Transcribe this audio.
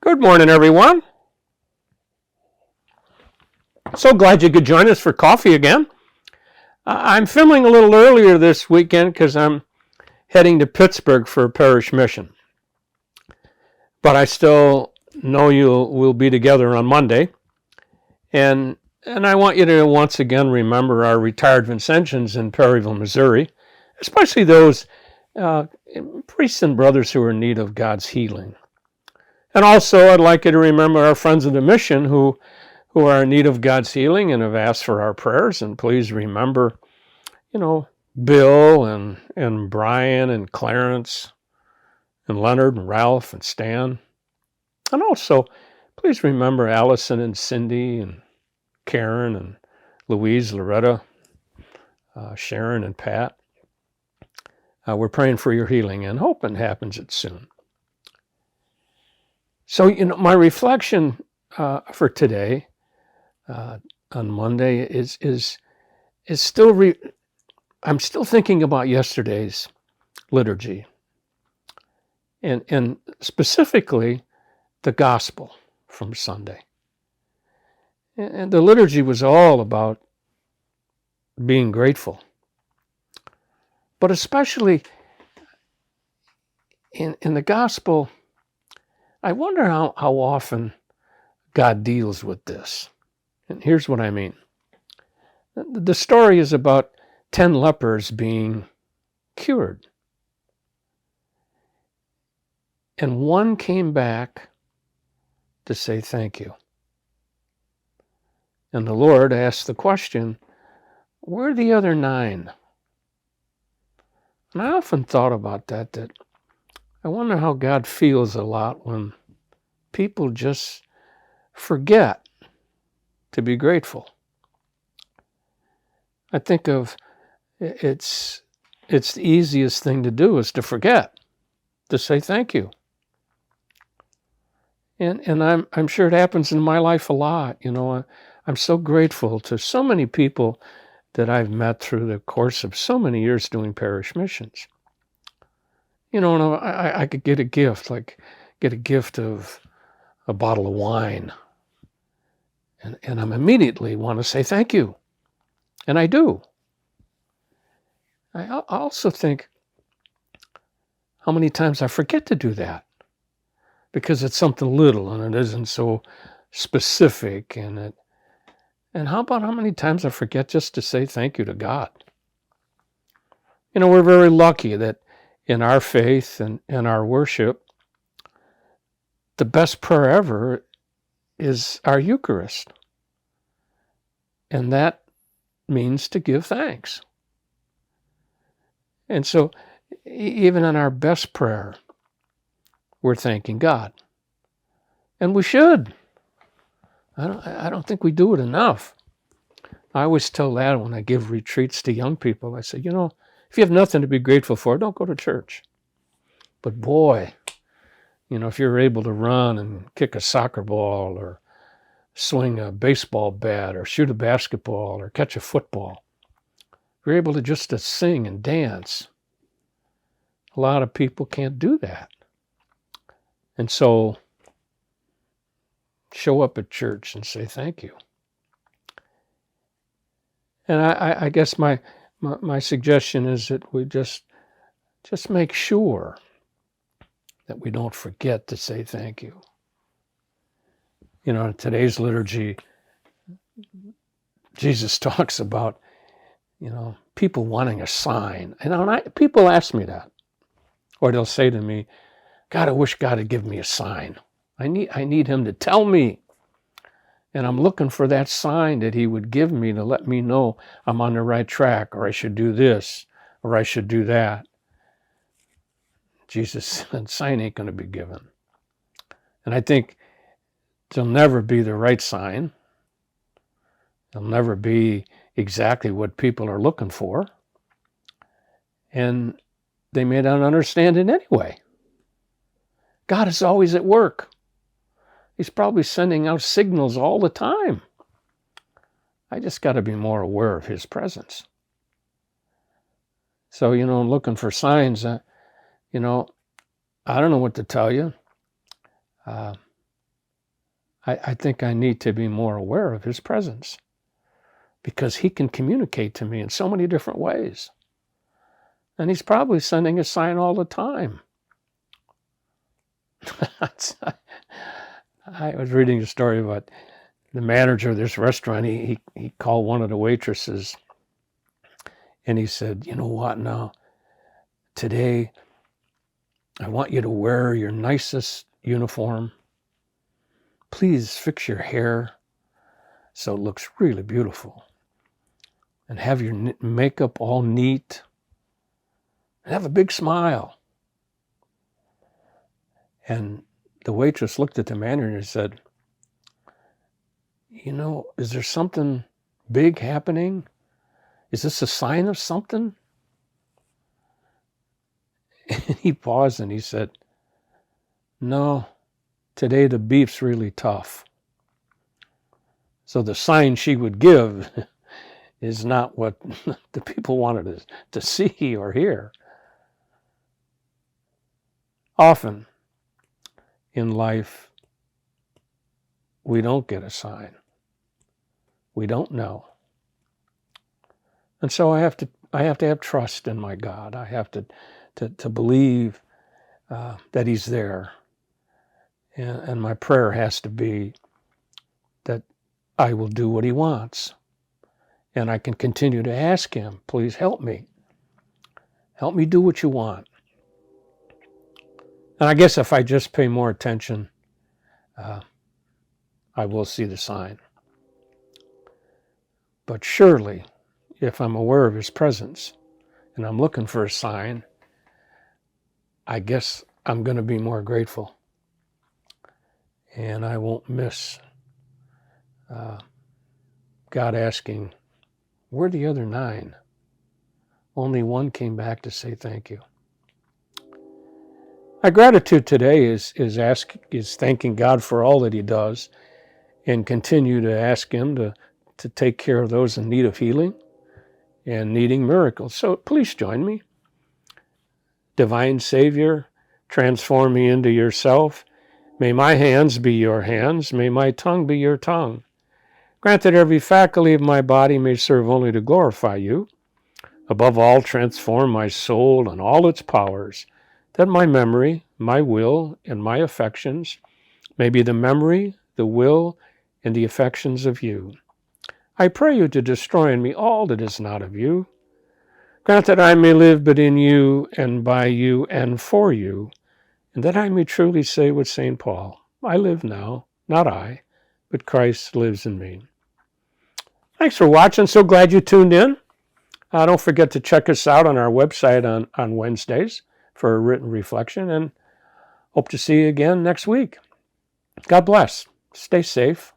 Good morning, everyone. So glad you could join us for coffee again. I'm filming a little earlier this weekend because I'm heading to Pittsburgh for a parish mission. But I still know we'll be together on Monday. And I want you to once again remember our retired Vincentians in Perryville, Missouri, especially those priests and brothers who are in need of God's healing. And also, I'd like you to remember our friends of the mission who are in need of God's healing and have asked for our prayers. And please remember, Bill and Brian and Clarence and Leonard and Ralph and Stan. And also, please remember Allison and Cindy and Karen and Louise, Loretta, Sharon and Pat. We're praying for your healing and hoping happens it soon. So, my reflection for today on Monday is still I'm still thinking about yesterday's liturgy and specifically the gospel from Sunday. And the liturgy was all about being grateful, but especially in the gospel, I wonder how often God deals with this. And here's what I mean. The story is about 10 lepers being cured. And one came back to say thank you. And the Lord asked the question, where are the other 9? And I often thought about that I wonder how God feels a lot when people just forget to be grateful. I think of it's the easiest thing to do is to forget to say thank you. And I'm sure it happens in my life a lot. I'm so grateful to so many people that I've met through the course of so many years doing parish missions. And I could get a gift of a bottle of wine. And I'm immediately want to say thank you. And I do. I also think how many times I forget to do that because it's something little and it isn't so specific. And how about how many times I forget just to say thank you to God? We're very lucky that in our faith and our worship, the best prayer ever is our Eucharist. And that means to give thanks. And so even in our best prayer, we're thanking God. And we should. I don't think we do it enough. I always tell that when I give retreats to young people. I say, if you have nothing to be grateful for, don't go to church. But boy, if you're able to run and kick a soccer ball or swing a baseball bat or shoot a basketball or catch a football, if you're able to just to sing and dance, a lot of people can't do that. And so show up at church and say thank you. And I guess my suggestion is that we just make sure that we don't forget to say thank you. In today's liturgy, Jesus talks about, people wanting a sign. And people ask me that. Or they'll say to me, God, I wish God would give me a sign. I need him to tell me. And I'm looking for that sign that he would give me to let me know I'm on the right track, or I should do this, or I should do that. Jesus said, sign ain't going to be given. And I think there'll never be the right sign. There'll never be exactly what people are looking for. And they may not understand it anyway. God is always at work. He's probably sending out signals all the time. I just got to be more aware of his presence. So, looking for signs, I don't know what to tell you. I think I need to be more aware of his presence, because he can communicate to me in so many different ways. And he's probably sending a sign all the time. I was reading a story about the manager of this restaurant. He called one of the waitresses and he said, "You know what now? Today, I want you to wear your nicest uniform. Please fix your hair so it looks really beautiful. And have your makeup all neat. And have a big smile." And the waitress looked at the manager and said, "You know, is there something big happening? Is this a sign of something?" And he paused and he said, "No, today the beef's really tough." So the sign she would give is not what the people wanted to see or hear. Often in life, we don't get a sign. We don't know. And so I have to have trust in my God. I have to believe that he's there. And my prayer has to be that I will do what he wants. And I can continue to ask him, "Please help me. Help me do what you want." And I guess if I just pay more attention, I will see the sign. But surely, if I'm aware of his presence and I'm looking for a sign, I guess I'm going to be more grateful. And I won't miss God asking, "Where are the other 9? Only one came back to say thank you." My gratitude today is thanking God for all that he does, and continue to ask him to take care of those in need of healing and needing miracles. So please join me. Divine Savior, transform me into yourself. May my hands be your hands. May my tongue be your tongue. Grant that every faculty of my body may serve only to glorify you. Above all, transform my soul and all its powers, that my memory, my will, and my affections may be the memory, the will, and the affections of you. I pray you to destroy in me all that is not of you. Grant that I may live but in you, and by you, and for you, and that I may truly say with St. Paul, "I live now, not I, but Christ lives in me." Thanks for watching. So glad you tuned in. Don't forget to check us out on our website on Wednesdays for a written reflection, and hope to see you again next week. God bless. Stay safe.